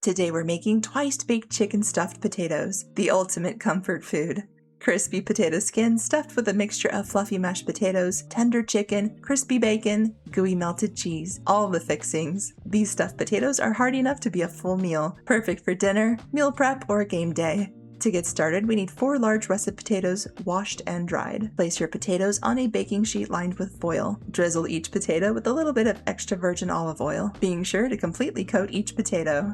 Today we're making twice-baked chicken stuffed potatoes, the ultimate comfort food. Crispy potato skin stuffed with a mixture of fluffy mashed potatoes, tender chicken, crispy bacon, gooey melted cheese, all the fixings. These stuffed potatoes are hearty enough to be a full meal, perfect for dinner, meal prep, or game day. To get started, we need 4 large russet potatoes, washed and dried. Place your potatoes on a baking sheet lined with foil. Drizzle each potato with a little bit of extra virgin olive oil, being sure to completely coat each potato.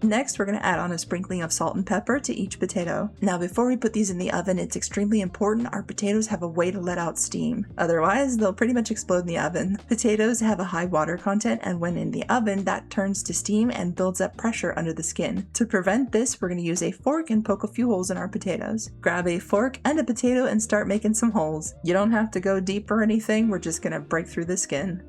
Next, we're going to add on a sprinkling of salt and pepper to each potato. Now before we put these in the oven, it's extremely important our potatoes have a way to let out steam. Otherwise, they'll pretty much explode in the oven. Potatoes have a high water content, and when in the oven, that turns to steam and builds up pressure under the skin. To prevent this, we're going to use a fork and poke a few holes in our potatoes. Grab a fork and a potato and start making some holes. You don't have to go deep or anything, we're just going to break through the skin.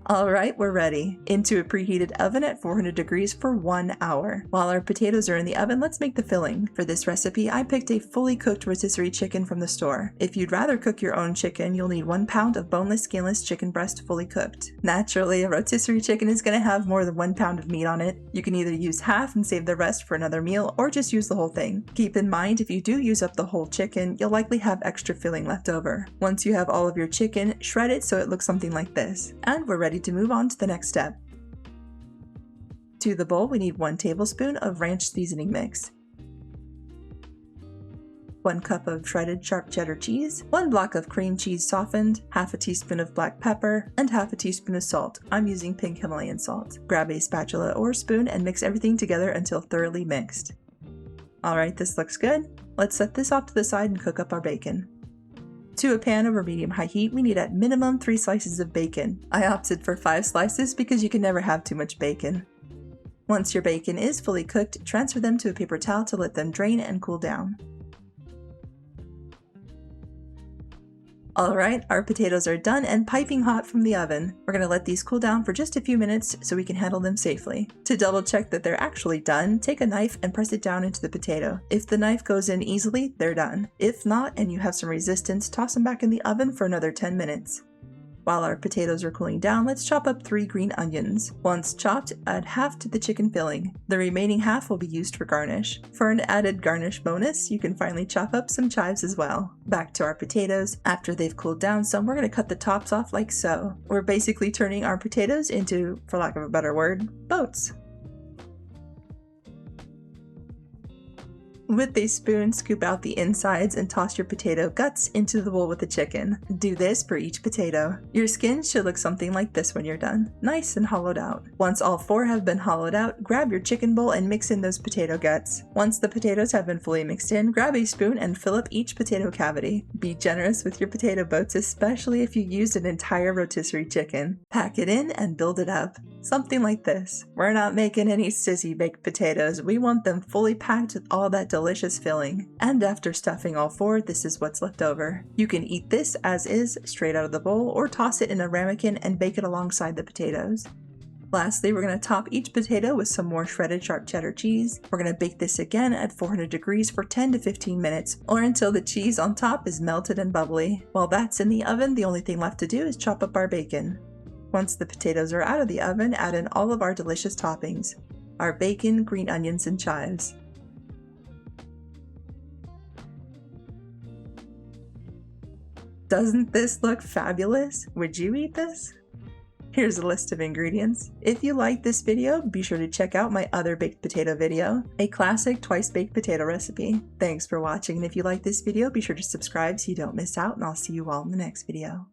Alright, we're ready. Into a preheated oven at 400 degrees for 1 hour. While our potatoes are in the oven, let's make the filling. For this recipe, I picked a fully cooked rotisserie chicken from the store. If you'd rather cook your own chicken, you'll need 1 pound of boneless, skinless chicken breast fully cooked. Naturally, a rotisserie chicken is going to have more than 1 pound of meat on it. You can either use half and save the rest for another meal, or just use the whole thing. Keep in mind, if you do use up the whole chicken, you'll likely have extra filling left over. Once you have all of your chicken, shred it so it looks something like this. And we're ready to move on to the next step. To the bowl, we need 1 tablespoon of ranch seasoning mix, 1 cup of shredded sharp cheddar cheese, 1 block of cream cheese softened, half a teaspoon of black pepper, and half a teaspoon of salt. I'm using pink Himalayan salt. Grab a spatula or spoon and mix everything together until thoroughly mixed. Alright, this looks good. Let's set this off to the side and cook up our bacon. To a pan over medium-high heat, we need at minimum 3 slices of bacon. I opted for 5 slices because you can never have too much bacon. Once your bacon is fully cooked, transfer them to a paper towel to let them drain and cool down. Alright, our potatoes are done and piping hot from the oven. We're going to let these cool down for just a few minutes so we can handle them safely. To double check that they're actually done, take a knife and press it down into the potato. If the knife goes in easily, they're done. If not, and you have some resistance, toss them back in the oven for another 10 minutes. While our potatoes are cooling down, let's chop up 3 green onions. Once chopped, add half to the chicken filling. The remaining half will be used for garnish. For an added garnish bonus, you can finally chop up some chives as well. Back to our potatoes. After they've cooled down some, we're going to cut the tops off like so. We're basically turning our potatoes into, for lack of a better word, boats. With a spoon, scoop out the insides and toss your potato guts into the bowl with the chicken. Do this for each potato. Your skin should look something like this when you're done, nice and hollowed out. Once all 4 have been hollowed out, grab your chicken bowl and mix in those potato guts. Once the potatoes have been fully mixed in, grab a spoon and fill up each potato cavity. Be generous with your potato boats, especially if you used an entire rotisserie chicken. Pack it in and build it up. Something like this. We're not making any sissy baked potatoes. We want them fully packed with all that delicious filling. And after stuffing all 4, this is what's left over. You can eat this as is, straight out of the bowl, or toss it in a ramekin and bake it alongside the potatoes. Lastly, we're going to top each potato with some more shredded sharp cheddar cheese. We're going to bake this again at 400 degrees for 10 to 15 minutes, or until the cheese on top is melted and bubbly. While that's in the oven, the only thing left to do is chop up our bacon. Once the potatoes are out of the oven, add in all of our delicious toppings. Our bacon, green onions, and chives. Doesn't this look fabulous? Would you eat this? Here's a list of ingredients. If you liked this video, be sure to check out my other baked potato video, a classic twice baked potato recipe. Thanks for watching, and if you like this video, be sure to subscribe so you don't miss out, and I'll see you all in the next video.